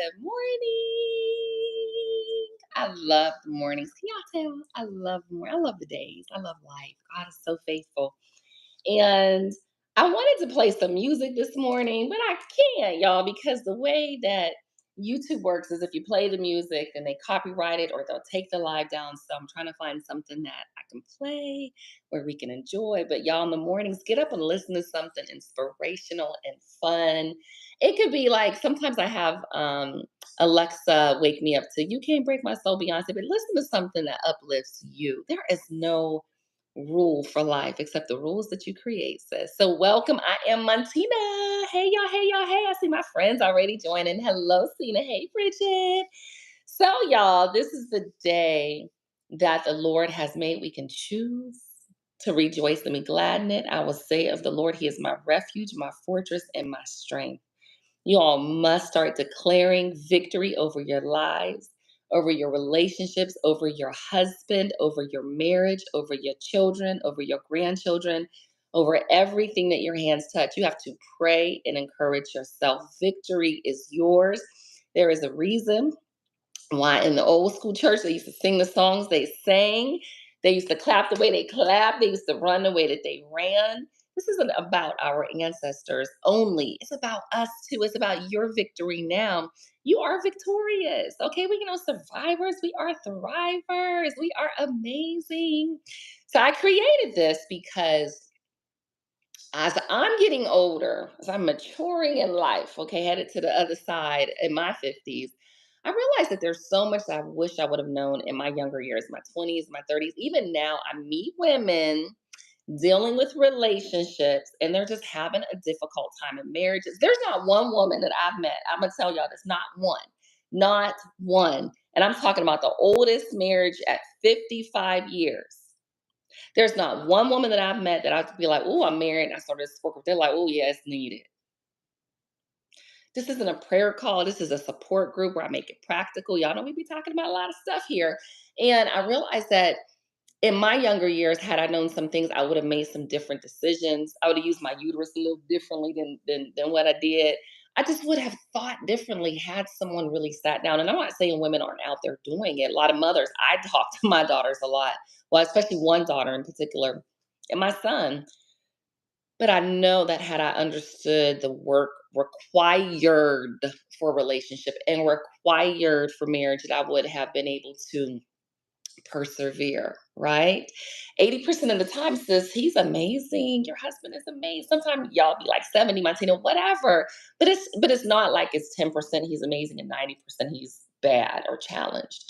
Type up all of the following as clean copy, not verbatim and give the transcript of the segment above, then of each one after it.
Good morning. I love the mornings. Can y'all tell? I love I love the days. I love life. God is so faithful. And I wanted to play some music this morning, but I can't, y'all, because the way that YouTube works is if you play the music and they copyright it or they'll take the live down. So I'm trying to find something that I can play where we can enjoy. But y'all, in the mornings, get up and listen to something inspirational and fun. It could be like sometimes I have Alexa wake me up to "You Can't Break My Soul," Beyonce, but listen to something that uplifts you. There is no rule for life except the rules that you create, sis. So welcome. I am Montina. Hey y'all, hey y'all, hey. I see my friends already joining. Hello, Cena. Hey, Bridget. So, y'all, this is the day that the Lord has made. We can choose to rejoice and be glad in it. I will say of the Lord, He is my refuge, my fortress, and my strength. You all must start declaring victory over your lives, over your relationships, over your husband, over your marriage, over your children, over your grandchildren, over everything that your hands touch. You have to pray and encourage yourself. Victory is yours. There is a reason why in the old school church they used to sing the songs they sang. They used to clap the way they clapped. They used to run the way that they ran. This isn't about our ancestors only. It's about us too. It's about your victory now. You are victorious. Okay, we are survivors. We are thrivers. We are amazing. So I created this because as I'm getting older, as I'm maturing in life, okay, headed to the other side in my 50s, I realized that there's so much that I wish I would have known in my younger years, my 20s, my 30s. Even now, I meet women dealing with relationships and they're just having a difficult time in marriages. There's not one woman that I've met, I'm gonna tell y'all this, not one, not one. And I'm talking about the oldest marriage at 55 years. There's not one woman that I've met that I'd be like, "Oh, I'm married," and I started to work with. They're like, "Oh, yeah, it's needed." This isn't a prayer call. This is a support group where I make it practical. Y'all know we be talking about a lot of stuff here. And I realized that in my younger years, had I known some things, I would have made some different decisions. I would have used my uterus a little differently than what I did. I just would have thought differently had someone really sat down. And I'm not saying women aren't out there doing it. A lot of mothers, I talk to my daughters a lot. Well, especially one daughter in particular, and my son. But I know that had I understood the work required for a relationship and required for marriage, that I would have been able to persevere, right? 80% of the time, sis, he's amazing. Your husband is amazing. Sometimes y'all be like 70, Martina, whatever. But it's not like it's 10% he's amazing and 90% he's bad or challenged.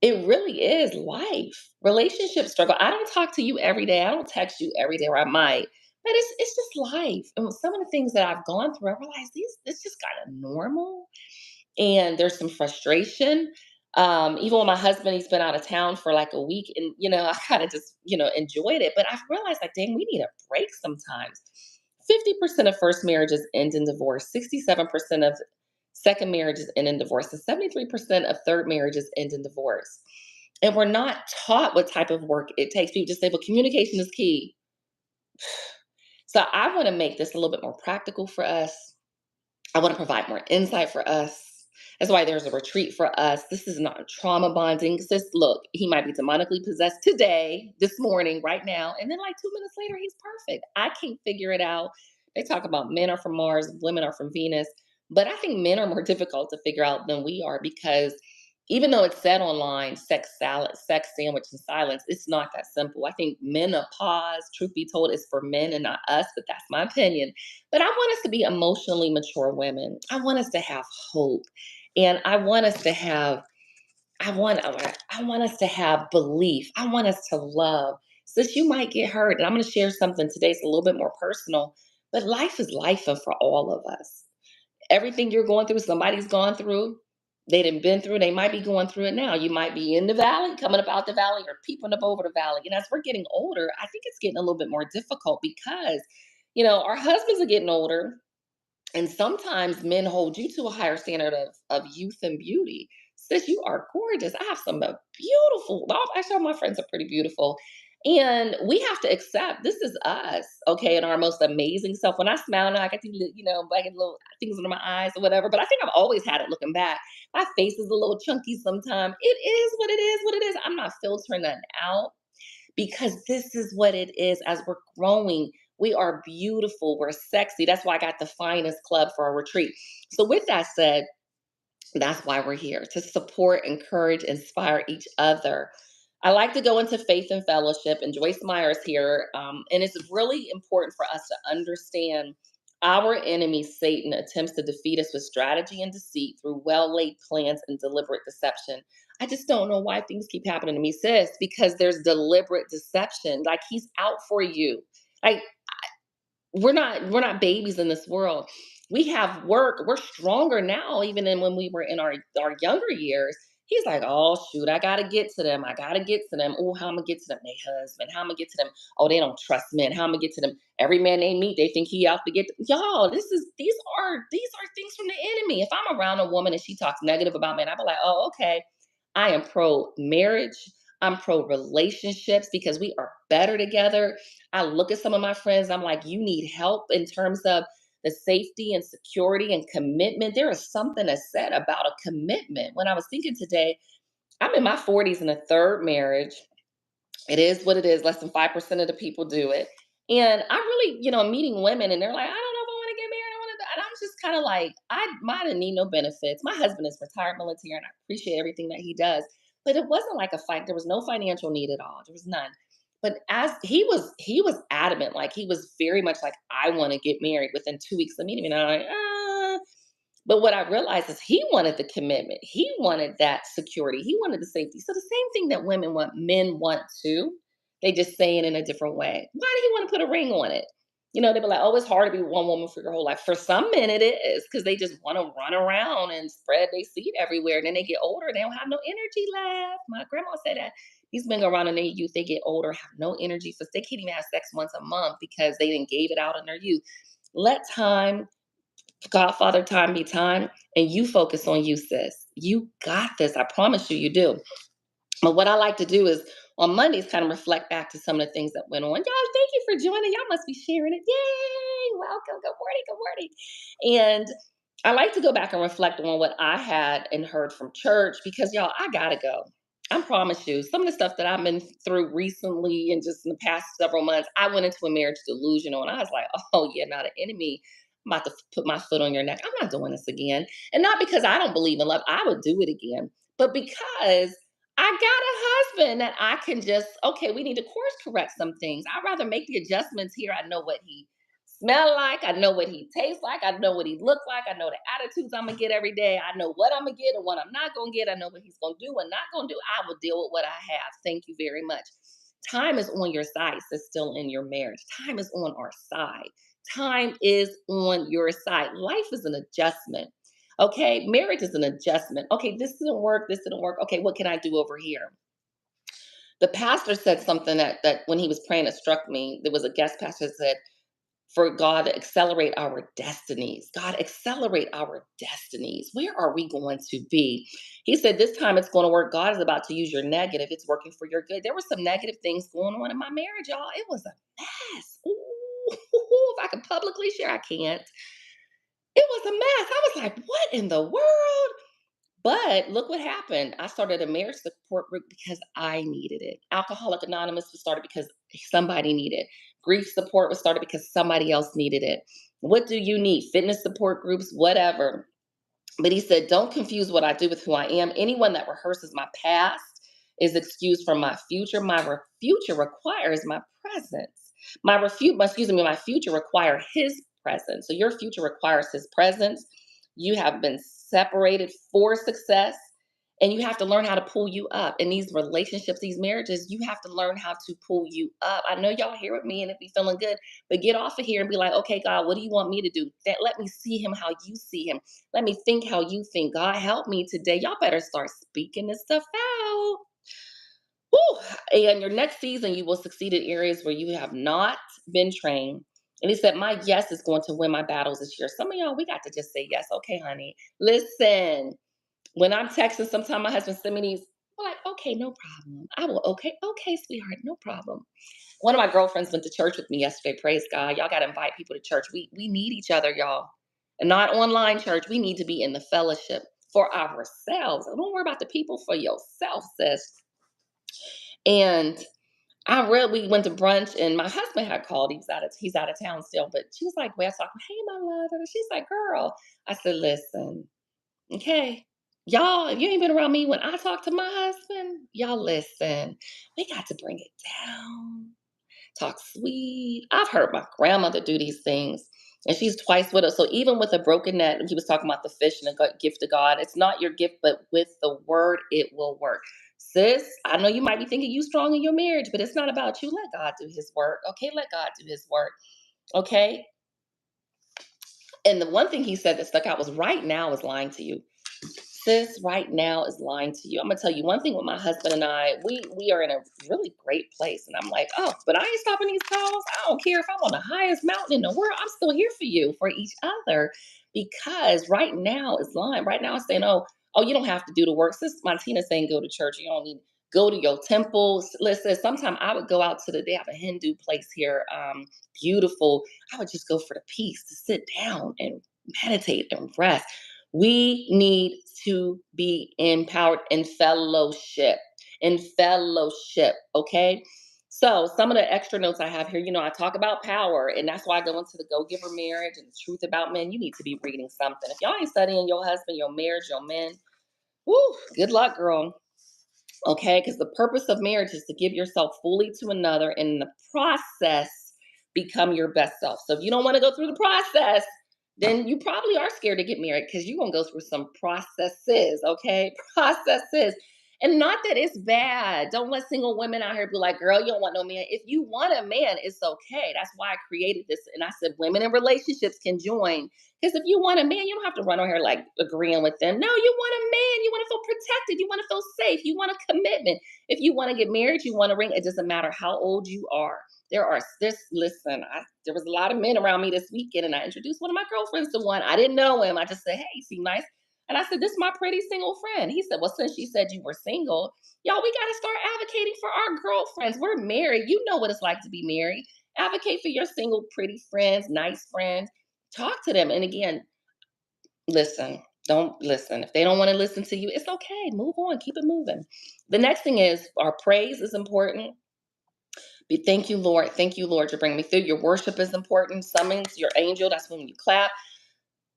It really is life. Relationship struggle. I don't talk to you every day. I don't text you every day, or I might. But it's just life. And some of the things that I've gone through, I realize these it's just kind of normal, and there's some frustration. Even with my husband, he's been out of town for like a week, and I kind of just enjoyed it. But I've realized like, dang, we need a break sometimes. 50% of first marriages end in divorce. 67% of second marriages end in divorce, and 73% of third marriages end in divorce. And we're not taught what type of work it takes. People just say, "Well, communication is key." So I want to make this a little bit more practical for us. I want to provide more insight for us. That's why there's a retreat for us. This is not trauma bonding. Sis, look, he might be demonically possessed today, this morning, right now. And then like 2 minutes later, he's perfect. I can't figure it out. They talk about men are from Mars, women are from Venus. But I think men are more difficult to figure out than we are, because even though it's said online, sex salad, sex sandwich, and silence, it's not that simple. I think menopause, truth be told, is for men and not us, but that's my opinion. But I want us to be emotionally mature women. I want us to have hope. And I want us to have, I want us to have belief. I want us to love. Sis, you might get hurt. And I'm going to share something today. It's a little bit more personal, but life is life for all of us. Everything you're going through, somebody's gone through. They didn't been through. They might be going through it now. You might be in the valley, coming up out the valley, or peeping up over the valley. And as we're getting older, I think it's getting a little bit more difficult because, our husbands are getting older, and sometimes men hold you to a higher standard of youth and beauty. Sis, you are gorgeous. I have some beautiful, well, actually, all my friends are pretty beautiful. And we have to accept this is us, okay, in our most amazing self. When I smile now, I got these, I get little things under my eyes or whatever. But I think I've always had it looking back. My face is a little chunky sometimes. It is what it is, what it is. I'm not filtering nothing out because this is what it is as we're growing. We are beautiful. We're sexy. That's why I got the finest club for our retreat. So, with that said, that's why we're here to support, encourage, inspire each other. I like to go into faith and fellowship, and Joyce Meyer is here. And it's really important for us to understand our enemy, Satan, attempts to defeat us with strategy and deceit through well laid plans and deliberate deception. I just don't know why things keep happening to me, sis, because there's deliberate deception. Like he's out for you. Like we're not babies in this world. We have work. We're stronger now even than when we were in our younger years. He's like, oh shoot, I gotta get to them. I gotta get to them. Oh, how I'm gonna get to them? They husband. How I'm gonna get to them? Oh, they don't trust men. How I'm gonna get to them? Every man they meet, they think he out to get them. Y'all. These are things from the enemy. If I'm around a woman and she talks negative about men, I'll be like, oh, okay. I am pro marriage. I'm pro relationships because we are better together. I look at some of my friends, I'm like, you need help in terms of the safety and security and commitment. There is something that's said about a commitment. When I was thinking today, I'm in my 40s in a third marriage. It is what it is. Less than 5% of the people do it. And I really, meeting women and they're like, I don't know if I want to get married. I want to, and I'm just kind of like, I didn't need no benefits. My husband is retired military and I appreciate everything that he does. But it wasn't like a fight. There was no financial need at all. There was none. But as he was adamant, like he was very much like, I want to get married within 2 weeks of meeting me. And I'm like, but what I realized is he wanted the commitment. He wanted that security. He wanted the safety. So the same thing that women want, men want too. They just say it in a different way. Why do he want to put a ring on it? They'd be like, oh, it's hard to be one woman for your whole life. For some men, it is because they just want to run around and spread their seed everywhere. And then they get older, they don't have no energy left. My grandma said that these men go around in their youth, they get older, have no energy. So they can't even have sex once a month because they didn't gave it out in their youth. Let time Godfather time be time, and you focus on you, sis. You got this. I promise you, you do. But what I like to do is on Mondays kind of reflect back to some of the things that went on. Y'all, thank you for joining. Y'all must be sharing it. Yay! Welcome. Good morning. Good morning. And I like to go back and reflect on what I had and heard from church because y'all, I gotta go. I promise you, some of the stuff that I've been through recently and just in the past several months, I went into a marriage delusional and I was like, oh yeah, not an enemy. I'm about to put my foot on your neck. I'm not doing this again. And not because I don't believe in love, I would do it again, but because I got a husband that I can just, okay, we need to course correct some things. I'd rather make the adjustments here. I know what he smell like. I know what he tastes like. I know what he look like. I know the attitudes I'm gonna get every day. I know what I'm gonna get and what I'm not gonna get. I know what he's gonna do and not gonna do. I will deal with what I have. Thank you very much. Time is on your side. It's still in your marriage. Time is on our side. Time is on your side. Life is an adjustment. Okay, marriage is an adjustment. Okay, this didn't work. This didn't work. Okay, what can I do over here? The pastor said something that when he was praying, it struck me. There was a guest pastor that said, for God to accelerate our destinies. God, accelerate our destinies. Where are we going to be? He said, this time it's going to work. God is about to use your negative. It's working for your good. There were some negative things going on in my marriage, y'all. It was a mess. Ooh, if I could publicly share, I can't. It was a mess. I was like, what in the world? But look what happened. I started a marriage support group because I needed it. Alcoholic Anonymous was started because somebody needed it. Grief support was started because somebody else needed it. What do you need? Fitness support groups, whatever. But he said, don't confuse what I do with who I am. Anyone that rehearses my past is excused from my future. Future requires my presence. My future require his presence. So your future requires his presence. You have been separated for success. And you have to learn how to pull you up. In these relationships, these marriages, you have to learn how to pull you up. I know y'all here with me and it be feeling good, but get off of here and be like, okay, God, what do you want me to do? Let me see him how you see him. Let me think how you think. God, help me today. Y'all better start speaking this stuff out. Woo! And your next season, you will succeed in areas where you have not been trained. And he said, my yes is going to win my battles this year. Some of y'all, we got to just say yes. Okay, honey. Listen, when I'm texting, sometimes my husband send me these. I'm like, okay, no problem. I will, okay, okay, sweetheart, no problem. One of my girlfriends went to church with me yesterday. Praise God. Y'all got to invite people to church. We need each other, y'all. And not online church. We need to be in the fellowship for ourselves. Don't worry about the people, for yourself, sis. And we went to brunch, and my husband had called. He's out of town still, but she was like, well, talking, hey, my love. And she's like, girl. I said, listen, okay. Y'all, if you ain't been around me when I talk to my husband, y'all listen. We got to bring it down. Talk sweet. I've heard my grandmother do these things, and she's twice with us. So even with a broken net, he was talking about the fish and the gift of God. It's not your gift, but with the word, it will work. Sis, I know you might be thinking you strong in your marriage, but it's not about you. Let God do his work. Okay, let God do his work. Okay. And the one thing he said that stuck out was right now is lying to you. Sis right now is lying to you. I'm gonna tell you one thing with my husband and I, we are in a really great place. And I'm like, oh, but I ain't stopping these calls. I don't care if I'm on the highest mountain in the world. I'm still here for you, for each other. Because right now is lying. Right now it's saying, oh, you don't have to do the work. Sis Montina saying go to church. You don't need go to your temple. Listen, sometimes I would go out to they have a Hindu place here, beautiful. I would just go for the peace to sit down and meditate and rest. We need to be empowered in fellowship, okay? So, some of the extra notes I have here, I talk about power, and that's why I go into the Go Giver marriage and the truth about men. You need to be reading something. If y'all ain't studying your husband, your marriage, your men, whoo, good luck, girl. Okay, because the purpose of marriage is to give yourself fully to another, and in the process, become your best self. So if you don't want to go through the process, then you probably are scared to get married because you're going to go through some processes, okay? Processes. And not that it's bad. Don't let single women out here be like, girl, you don't want no man. If you want a man, it's okay. That's why I created this. And I said, women in relationships can join. Because if you want a man, you don't have to run on here like agreeing with them. No, you want a man. You want to feel protected. You want to feel safe. You want a commitment. If you want to get married, you want a ring. It doesn't matter how old you are. Listen, there was a lot of men around me this weekend, and I introduced one of my girlfriends to one. I didn't know him. I just said, hey, he seemed nice. And I said, this is my pretty single friend. He said, well, since she said you were single, y'all, we got to start advocating for our girlfriends. We're married. You know what it's like to be married. Advocate for your single, pretty friends, nice friends. Talk to them. And again, listen. Don't listen. If they don't want to listen to you, it's okay. Move on. Keep it moving. The next thing is our praise is important. Thank you, Lord. Thank you, Lord, to bring me through. Your worship is important. Summons your angel. That's when you clap.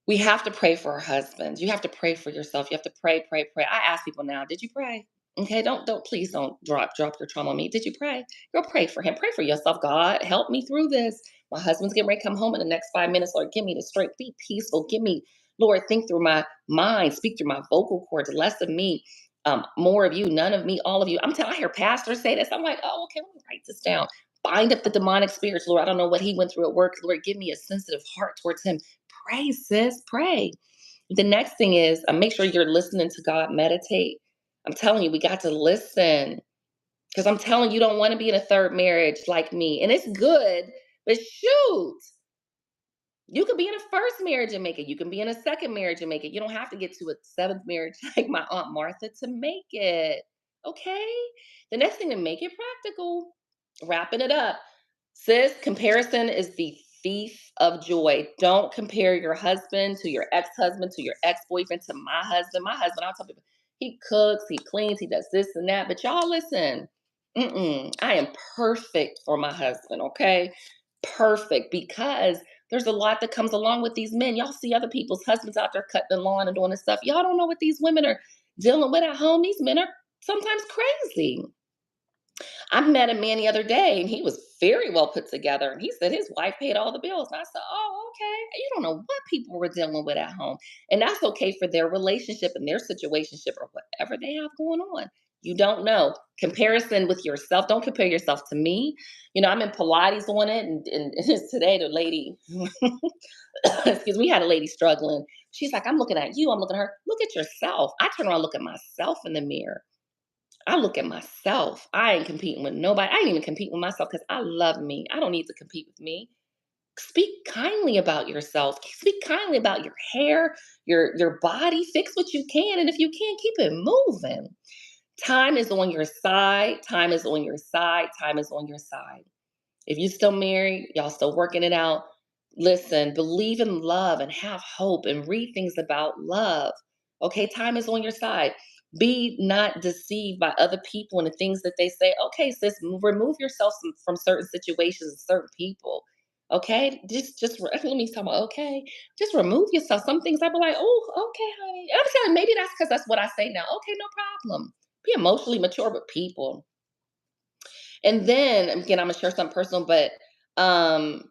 We have to pray for our husbands. You have to pray for yourself. You have to pray, pray, pray. I ask people now, did you pray? Okay, please don't drop your trauma on me. Did you pray? Go pray for him. Pray for yourself. God, help me through this. My husband's getting ready to come home in the next 5 minutes. Lord, give me the strength. Be peaceful. Give me, Lord, think through my mind, speak through my vocal cords. Less of me, more of you, none of me, all of you. I hear pastors say this. I'm like, oh, okay, let me write this down. Bind up the demonic spirits, Lord. I don't know what he went through at work. Lord, give me a sensitive heart towards him. Pray, sis, pray. The next thing is make sure you're listening to God, meditate. I'm telling you, we got to listen because I'm telling you, don't want to be in a third marriage like me. And it's good, but shoot, you can be in a first marriage and make it. You can be in a second marriage and make it. You don't have to get to a seventh marriage like my Aunt Martha to make it. Okay? The next thing to make it practical, wrapping it up. Sis, comparison is the thief of joy. Don't compare your husband to your ex-husband, to your ex-boyfriend, to my husband. My husband, I'll tell people, he cooks, he cleans, he does this and that. But y'all listen, I am perfect for my husband, okay? Perfect, because there's a lot that comes along with these men. Y'all see other people's husbands out there cutting the lawn and doing this stuff. Y'all don't know what these women are dealing with at home. These men are sometimes crazy. I met a man the other day, and he was very well put together. And he said his wife paid all the bills. And I said, oh, okay. You don't know what people were dealing with at home. And that's okay for their relationship and their situationship or whatever they have going on. You don't know. Comparison with yourself. Don't compare yourself to me. I'm in Pilates on it. And today, the lady, excuse me, we had a lady struggling. She's like, I'm looking at you. I'm looking at her. Look at yourself. I turn around and look at myself in the mirror. I look at myself. I ain't competing with nobody. I ain't even competing with myself because I love me. I don't need to compete with me. Speak kindly about yourself. Speak kindly about your hair, your body. Fix what you can. And if you can't, keep it moving. Time is on your side. Time is on your side. Time is on your side. If you still married, y'all still working it out. Listen, believe in love and have hope and read things about love. Okay, time is on your side. Be not deceived by other people and the things that they say. Okay, sis, remove yourself from certain situations and certain people. Okay, let me talk about. Okay, just remove yourself. Some things I be like, oh, okay, honey. I'm telling maybe that's because that's what I say now. Okay, no problem. Be emotionally mature with people. And then again, I'm gonna share something personal, but find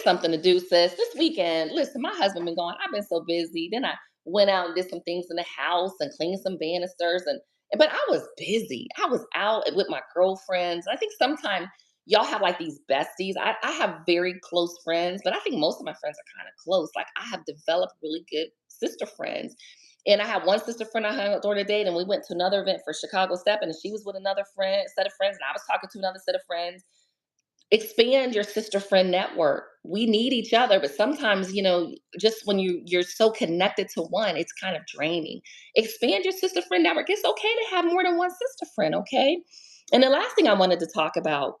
something to do, sis. This weekend, listen, my husband been gone. I've been so busy. Then I went out and did some things in the house and cleaned some banisters and but I was busy. I was out with my girlfriends. I think sometimes y'all have like these besties. I have very close friends, but I think most of my friends are kind of close. Like I have developed really good sister friends. And I had one sister friend I hung out during the day, and we went to another event for Chicago Step, and she was with another set of friends, and I was talking to another set of friends. Expand your sister friend network. We need each other, but sometimes, just when you're so connected to one, it's kind of draining. Expand your sister friend network. It's okay to have more than one sister friend, okay? And the last thing I wanted to talk about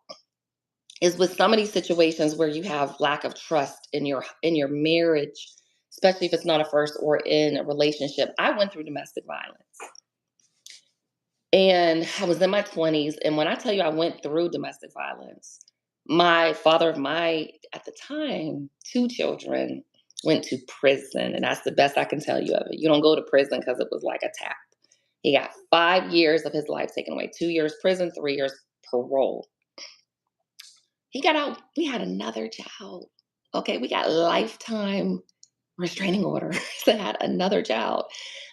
is with some of these situations where you have lack of trust in your marriage, especially if it's not a first or in a relationship. I went through domestic violence. And I was in my 20s. And when I tell you I went through domestic violence, my father of my, at the time, two children went to prison. And that's the best I can tell you of it. You don't go to prison because it was like a tap. He got 5 years of his life taken away, 2 years prison, 3 years parole. He got out. We had another child. Okay. We got lifetime restraining order that had another child.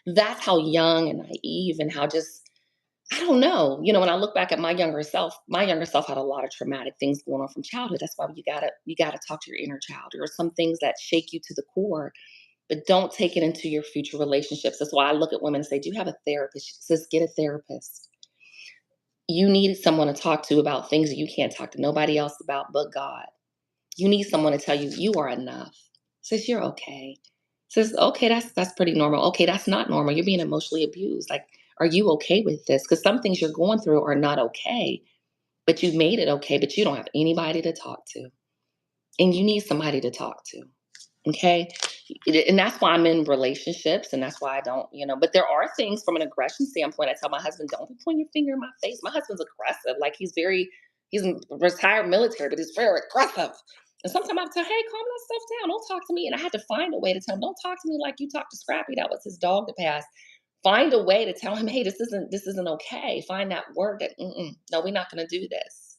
That's how young and naive and how just I don't know. When I look back at my younger self had a lot of traumatic things going on from childhood. That's why you gotta talk to your inner child. There are some things that shake you to the core, but don't take it into your future relationships. That's why I look at women and say, "Do you have a therapist?" She says, "Get a therapist." You need someone to talk to about things that you can't talk to nobody else about but God. You need someone to tell you you are enough. Says you're okay. Says, okay, that's pretty normal. Okay, that's not normal. You're being emotionally abused. Like, are you okay with this? Because some things you're going through are not okay, but you made it okay, but you don't have anybody to talk to. And you need somebody to talk to. Okay. And that's why I'm in relationships. And that's why I don't, but there are things from an aggression standpoint. I tell my husband, don't be pointing your finger in my face. My husband's aggressive. Like he's a retired military, but he's very aggressive. And sometimes I tell, hey, calm that stuff down. Don't talk to me. And I had to find a way to tell him, don't talk to me like you talk to Scrappy. That was his dog to pass. Find a way to tell him, hey, this isn't okay. Find that word that, no, we're not going to do this.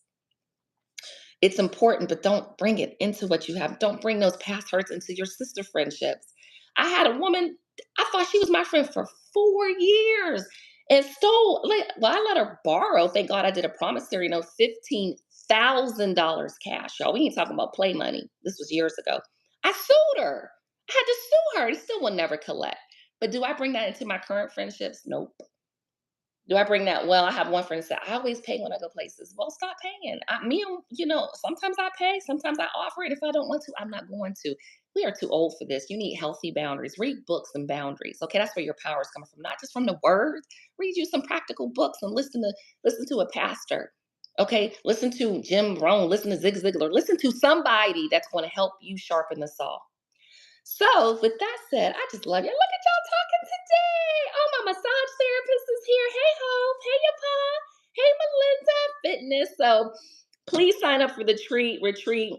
It's important, but don't bring it into what you have. Don't bring those past hurts into your sister friendships. I had a woman, I thought she was my friend for 4 years and well, I let her borrow. Thank God I did a promissory note, $15,000 cash. Y'all, we ain't talking about play money. This was years ago. I sued her. I had to sue her. It still will never collect. But do I bring that into my current friendships? Nope. Do I bring that? Well, I have one friend that said, I always pay when I go places. Well, stop paying. Sometimes I pay, sometimes I offer it. If I don't want to, I'm not going to. We are too old for this. You need healthy boundaries. Read books and boundaries. Okay, that's where your power is coming from, not just from the word. Read you some practical books and listen to a pastor. Okay, listen to Jim Rohn, listen to Zig Ziglar, listen to somebody that's going to help you sharpen the saw. So, with that said, I just love you. Look at y'all talking today. Oh, my massage therapist is here. Hey, Hope. Hey, your pa. Hey, Melinda Fitness. So, please sign up for the retreat.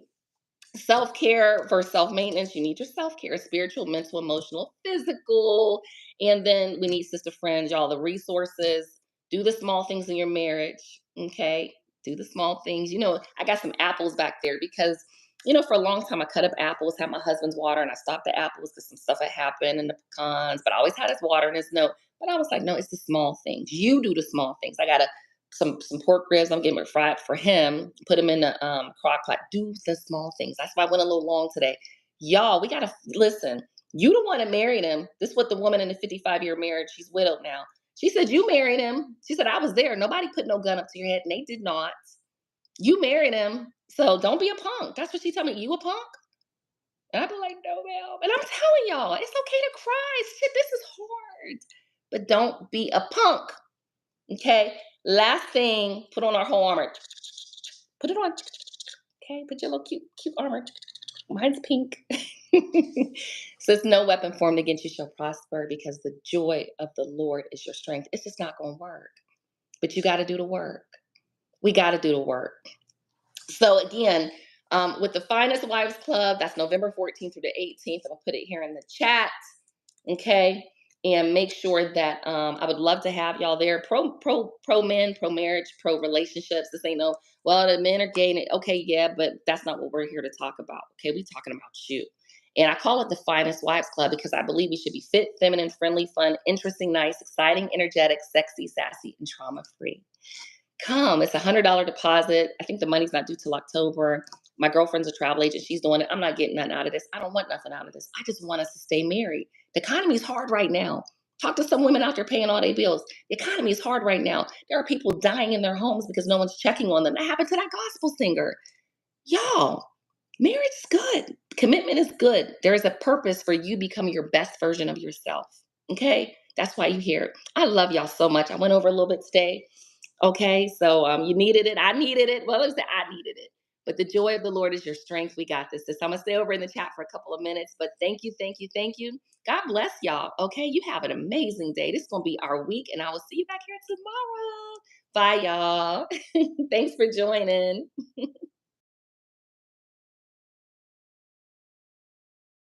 Self-care versus self-maintenance. You need your self-care, spiritual, mental, emotional, physical. And then we need sister friends, y'all, the resources. Do the small things in your marriage. Okay. Do the small things. I got some apples back there because for a long time I cut up apples, had my husband's water, and I stopped the apples because some stuff had happened and the pecans, but I always had his water and his note. But I was like, no, it's the small things. You do the small things. I got to some pork ribs. I'm getting it fried for him. Put them in the crock pot. Do the small things. That's why I went a little long today. Y'all, we gotta listen. You the one that married him. This is what the woman in the 55-year marriage. She's widowed now. She said you married him. She said I was there. Nobody put no gun up to your head, and they did not. You married him, so don't be a punk. That's what she told me. You a punk? And I'd be like, no, ma'am. And I'm telling y'all, it's okay to cry. Shit, this is hard, but don't be a punk. Okay. Last thing, put on our whole armor. Put it on. Okay. Put your little cute armor. Mine's pink. Says no weapon formed against you shall prosper because the joy of the Lord is your strength. It's just not going to work. But you got to do the work. We got to do the work. So again, with the Finest Wives Club, that's November 14th through the 18th. I'll put it here in the chat. Okay. And make sure that I would love to have y'all there. Pro men, pro marriage, pro relationships. This ain't no, well, the men are gay. Okay, yeah, but that's not what we're here to talk about. Okay, we talking about you. And I call it the Finest Wives Club because I believe we should be fit, feminine, friendly, fun, interesting, nice, exciting, energetic, sexy, sassy, and trauma free. Come, it's $100 deposit. I think the money's not due till October. My girlfriend's a travel agent. She's doing it. I'm not getting nothing out of this. I don't want nothing out of this. I just want us to stay married. The economy is hard right now. Talk to some women out there paying all their bills. The economy is hard right now. There are people dying in their homes because no one's checking on them. That happened to that gospel singer. Y'all, marriage is good. Commitment is good. There is a purpose for you becoming your best version of yourself. Okay? That's why you're here. I love y'all so much. I went over a little bit today. Okay, so you needed it. I needed it. Well, it was that I needed it. But the joy of the Lord is your strength. We got this. So I'm gonna stay over in the chat for a couple of minutes. But thank you, thank you, thank you. God bless y'all. Okay, you have an amazing day. This is gonna be our week, and I will see you back here tomorrow. Bye, y'all. Thanks for joining.